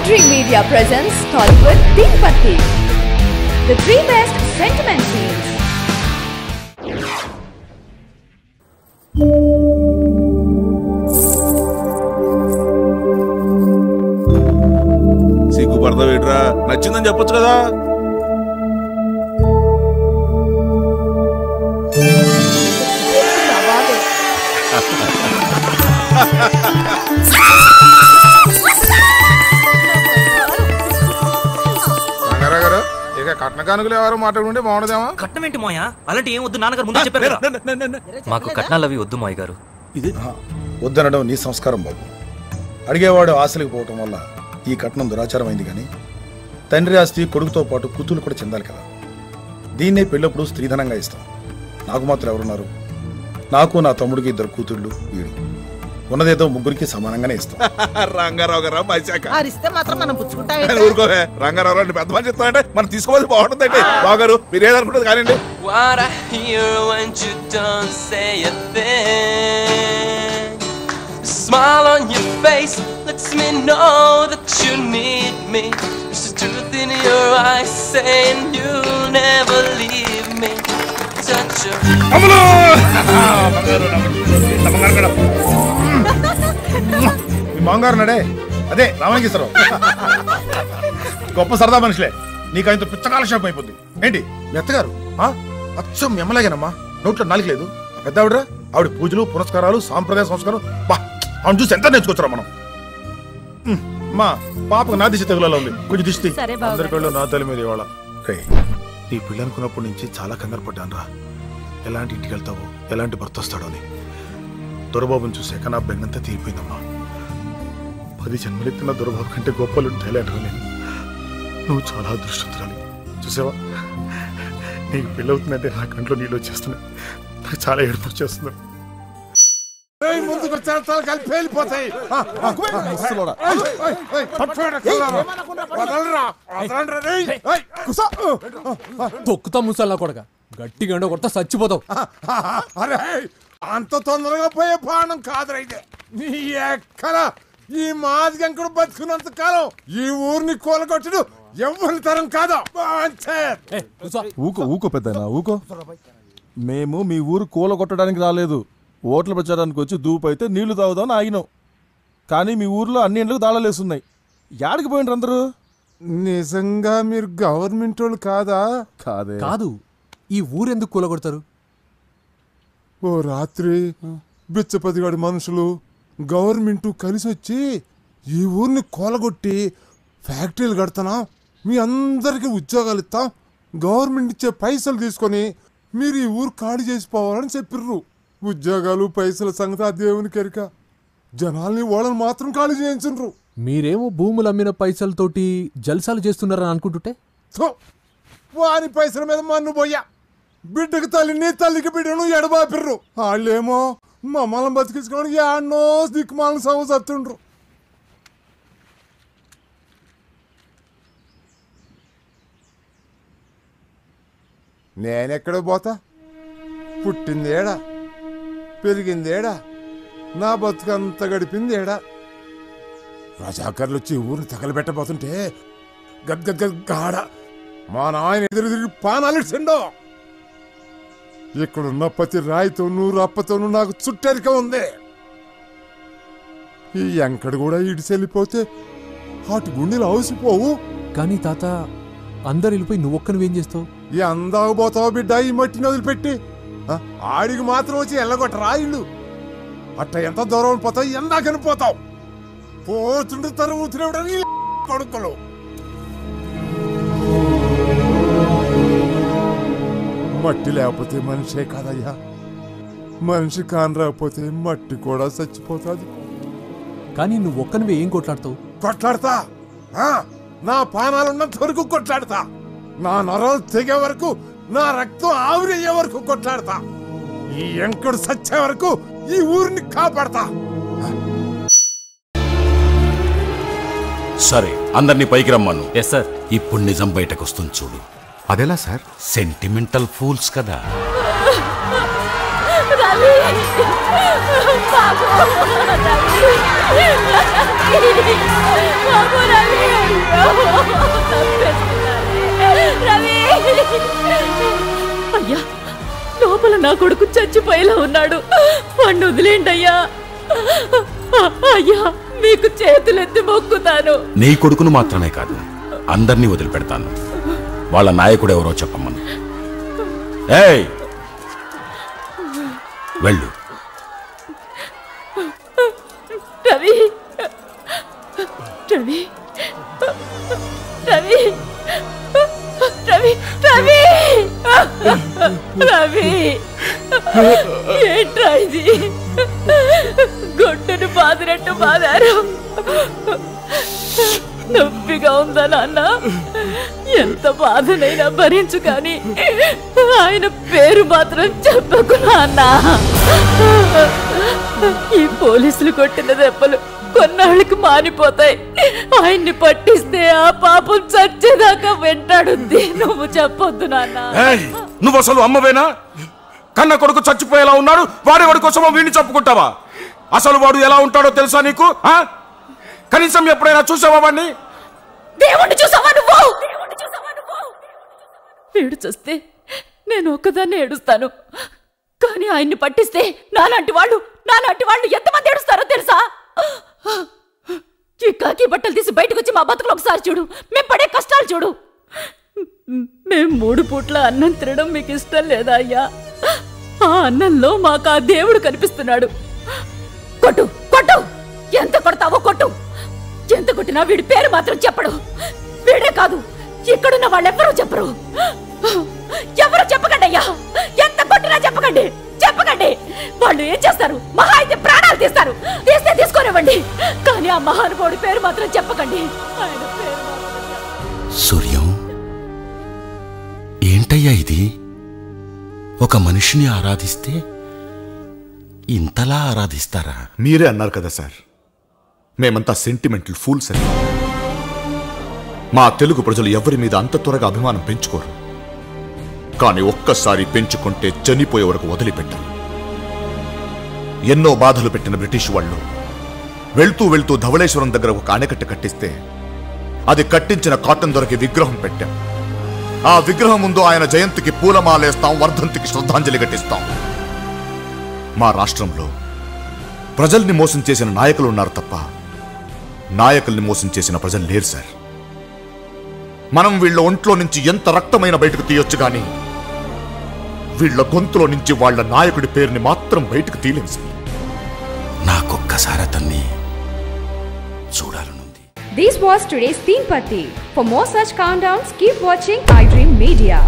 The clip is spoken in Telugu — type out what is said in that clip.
Dream Media presents Tollywood Deepati, the three best sentiment scenes. సిగ్గు పడతావేట్రా, నచ్చిందని చెప్పొచ్చు కదా. కట్న కానుకలు ఎవరు మాట్లాడుకుంటే బాగుండదేమా? కట్నం ఏంటి మోయా? అలాంటి ఏం వద్దు, నాన్నగారు ముందు చెప్పారు. మాకు కట్నాలు అవి వద్దు మాయ గారు. ఇది వద్దనడం నీ సంస్కారం బాబు. అడిగేవాడు ఆశలకు పోవటం వల్ల ఈ కట్నం దురాచారం అయింది. కానీ తండ్రి ఆస్తి కొడుకుతో పాటు కూతురు కూడా చెందాలి కదా. దీన్నే పెళ్ళప్పుడు స్త్రీధనంగా ఇస్తాం. నాకు మాత్రం ఎవరున్నారు? నాకు నా తమ్ముడికి 2 కూతుళ్ళు, వీడు ఉన్నదేదో ముగ్గురికి సమానంగానే ఇస్తాం. రంగారావు గారు ఊరుకోవే. రంగారావు గారు పెద్ద మంది చెప్తానంటే మనం తీసుకోవాలి బాగుంటుందండి. బాగారు మీరు ఏదనుకుంటుంది కానివ్వండి. Smile on your face lets me know that you need me. There's the truth in your eyes saying you'll never leave me. Touch your మీ మాంగారు నడే అదే రామలింగేశ్వరరావు. గొప్ప సరదా మనుషులే. నీకు ఆయనతో పిచ్చకాల షాప్ అయిపోద్ది. ఏంటి మెత్తగారు అచ్చం ఎమ్మలాగేనమ్మా. నోట్లో నాలుగు లేదు. పెద్ద ఆవిడరా, ఆవిడ పూజలు పునస్కారాలు సాంప్రదాయ సంస్కారం ఆవిడ చూసి ఎంత నేర్చుకోవచ్చురా మనం. మా పాపకు నా దిశ తెగులలో ఉంది. కొంచెం దిష్టి అందరి పెళ్ళు నా తల్లి మీద ఇవాళ. నీ పెళ్ళి అనుకున్నప్పటి నుంచి చాలా కంగారు పడ్డాను రా. ఎలాంటి ఇంటికి వెళ్తావో, ఎలాంటి భర్త వస్తాడో అని. దొరబాబుని చూసాక నా బెంగంతా తీరిపోయిందమ్మా. 10 జన్మలెత్తిన దొరబాబు కంటే గొప్పలు ఉంటాయిలేటరా నేను. నువ్వు చాలా అదృష్టవంతురాలి. చూసావా, నీకు పెళ్ళవుతుందంటే నా కంట్లో నీళ్ళు వచ్చేస్తున్నాయి. నాకు చాలా ఏడుపు వచ్చేస్తుంది. తొక్కుతా ముసల్లా కొడక, గట్టిగా కొడతా చచ్చిపోతావు. అరే అంత తొందరగా పోయే ప్రాణం కాదురా ఇది. నీ ఎక్కడ ఈ మాదిగంకుడు బతుకున్నంత కాలం ఈ ఊరిని కూలగొట్టుడు ఎవరి తరం కాదు. ఊకో ఊకో పెద్దనా ఊకో. మేము మీ ఊరు కూల కొట్టడానికి రాలేదు. ఓట్ల ప్రచారానికి వచ్చి దూపైతే నీళ్లు తాగుదామని ఆగినాం. కానీ మీ ఊర్లో అన్ని ఇండ్లకు తాళాలేస్తున్నాయి. యాడికి పోయినరు అందరూ? నిజంగా మీరు గవర్నమెంట్ వాళ్ళు కాదా? కాదే. కాదు. ఈ ఊరెందుకు కూలగొడతారు? ఓ రాత్రి బిచ్చపతిగాడి మనుషులు గవర్నమెంట్ కలిసి వచ్చి ఈ ఊరిని కూలగొట్టి ఫ్యాక్టరీలు కడతాం, మీ అందరికి ఉద్యోగాలు ఇస్తాం, గవర్నమెంట్ ఇచ్చే పైసలు తీసుకొని మీరు ఈ ఊరు ఖాళీ చేసిపోవాలని చెప్పిర్రు. ఉద్యోగాలు పైసల సంగతి ఆ దేవునికి ఎరిక. జనాల్ని వాళ్ళని మాత్రం ఖాళీ చేయించు. మీరేమో భూములు అమ్మిన పైసలతోటి జల్సాలు చేస్తున్నారని అనుకుంటుంటే వాని పైసల మీద మన్ను పోయా. బిడ్డకి తల్లిని, తల్లికి బిడ్డను ఎడబాపిర్రు. వాళ్ళేమో మమ్మల్ని బతికించుకొని యాడ్నో దిక్కుమాలను సవ చత్తుండ్రు. నేనెక్కడ పోతా? పుట్టిందేడా, పెరిగిందేడా, నా బతుకంతా గడిపిందేడా. రజాకర్లు వచ్చి ఊరిని తగలబెట్టబోతుంటే గద్గద్గాడ మా నాయన ఎదురు తిరిగి పానాలిసిండో. ఇక్కడున్న ప్రతి రాయితోనూ రప్పతోనూ నాకు చుట్టరిక ఉంది. ఈ ఎంకడు కూడా ఇడిచెళ్ళిపోతే వాటి గుండెలు అవసిపోవు. కానీ తాత, అందరు వెళ్ళిపోయి నువ్వొక్కనివేం చేస్తావు? ఈ అందాకపోతావు బిడ్డ ఈ మట్టిని వదిలిపెట్టి. ఆడికి మాత్రం వచ్చి ఎల్లగొట్ట రాయిళ్ళు. అట్ట ఎంత దూరం పోతావు, ఎందాకని పోతావు. పోతుండే తరుగుతున్నవి కొడుకులు. మట్టి లేకపోతే మనిషే కాదయ్యా. మనిషి కాని రాకపోతే మట్టి కూడా చచ్చిపోతుంది. కానీ నువ్వొక్కనివే ఏం కొట్లాడతావు? కొట్లాడతా. నా పానాలున్నంత వరకు కొట్లాడతా. నా నరాలు తెగే వరకు, నా రక్తం ఆవిరయ్యే వరకు కొట్లాడతా. ఈ ఎంకడు సచ్చే వరకు ఈ ఊరిని కాపాడతా. సరే, అందరినీ పైకి రమ్మను. Yes sir. ఇప్పుడు నిజం బయటకు వస్తుంది చూడు. అదెలా సార్? సెంటిమెంటల్ ఫూల్స్ కదా. Babu, Ravi. రవి అయ్యా, లోపల నా కొడుకు చచ్చిపోయేలా ఉన్నాడు, వాణ్ణి వదిలేండి అయ్యా. అయ్యా, మీకు చేతులెత్తి మొక్కుతాను. నీ కొడుకును మాత్రమే కాదు, అందరినీ వదిలిపెడతాను. వాళ్ళ నాయకుడు ఎవరో చెప్పమ్మను. ఏయ్, వెళ్ళు. రవి రవి రవి రవి రవి రవి ఏంట్రా ఇది? గుడ్డును బాదినట్టు బాదారు. నొప్పిగా ఉందా నాన్న? ఎంత బాధనైనా భరించు, కానీ ఆయన పేరు మాత్రం చెప్పకు నాన్న. ఈ పోలీసులు కొట్టిన దెబ్బలు కొన్నాళ్ళకి మానిపోతాయి. ఆయన్ని పట్టిస్తే ఆ పాపం చచ్చేదాకా వెంటాడుద్ది. నువ్వు చెప్పొద్దు నాన్న. నువ్వు అసలు అమ్మవేనా? కన్న కొడుకు చచ్చిపోయేలా ఉన్నాడు, వాడి కోసమో వీడిని చెప్పుకుంటావా? అసలు వాడు ఎలా ఉంటాడో తెలుసా నీకు? కనీసం ఎప్పుడైనా చూసావా వాడిని? దేవుణ్ణి చూసావా నువ్వు? వీడు చూస్తే నేను ఒక్కదాన్ని ఏడుస్తాను, కానీ ఆయన్ని పట్టిస్తే నాలాంటి వాళ్ళు ఎంతమంది ఏడుస్తారో తెలుసా? ఈ కాకి బట్టలు తీసి బయటకు వచ్చి మా బతుకులు ఒకసారి చూడు, మేము పడే కష్టాలు చూడు. మేము 3 పూట్ల అన్నం తినడం మీకు ఇష్టం లేదా అయ్యా? ఆ అన్నంలో మాకు ఆ దేవుడు కనిపిస్తున్నాడు. కొట్టు కొట్టు, ఎంత కొడతావో కొట్టు. ఎంత కొట్టినా వీడి పేరు మాత్రం చెప్పడు. వీడే కాదు, ఇక్కడున్న వాళ్ళెవ్వరూ చెప్పరు. ఎవరు చెప్పకండి అయ్యా, ఎంత కొట్టినా చెప్పకండి. వాళ్ళు ఏం చేస్తారు? మహా అయితే ప్రాణాలు తీస్తారు. తీస్తే తీసుకోనివ్వండి, కానీ ఆ మహానుభావుడి పేరు మాత్రం చెప్పకండి. ఆయన పేరు సూర్యం, ఏంటయ్యా ఇది? ఒక మనిషిని ఆరాధిస్తే ఇంతలా ఆరాధిస్తారా? మీరే అన్నారు కదా సార్, మేమంతా సెంటిమెంటల్ ఫూల్స్ అని. మా తెలుగు ప్రజలు ఎవరి మీద అంత త్వరగా అభిమానం పెంచుకోరు, కానీ ఒక్కసారి పెంచుకుంటే చనిపోయే వరకు వదిలిపెట్టారు. ఎన్నో బాధలు పెట్టిన బ్రిటిష్ వాళ్ళు వెళ్తూ వెళ్తూ ధవళేశ్వరం దగ్గర ఒక ఆనకట్ట కట్టిస్తే అది కట్టించిన కాటన్ దొరికి విగ్రహం పెట్టాం. ఆ విగ్రహం ముందు ఆయన జయంతికి పూలమాలేస్తాం, వర్ధంతికి శ్రద్ధాంజలి ఘటిస్తాం. మా రాష్ట్రంలో ప్రజల్ని మోసం చేసిన నాయకులు ఉన్నారు తప్ప నాయకుల్ని మోసం చేసిన ప్రజలు లేరు సార్. మనం వీళ్ళ ఒంట్లో నుంచి ఎంత రక్తమైన బయటకు తీయొచ్చు, కానీ వీళ్ళ గొంతులో నుంచి వాళ్ళ నాయకుడి పేరుని మాత్రం బయటకు తీయలేం సార్. నాకొక్కసారి అతన్ని చూడాలనుంది. This was today's Teen Patti. For more such countdowns, keep watching iDream Media.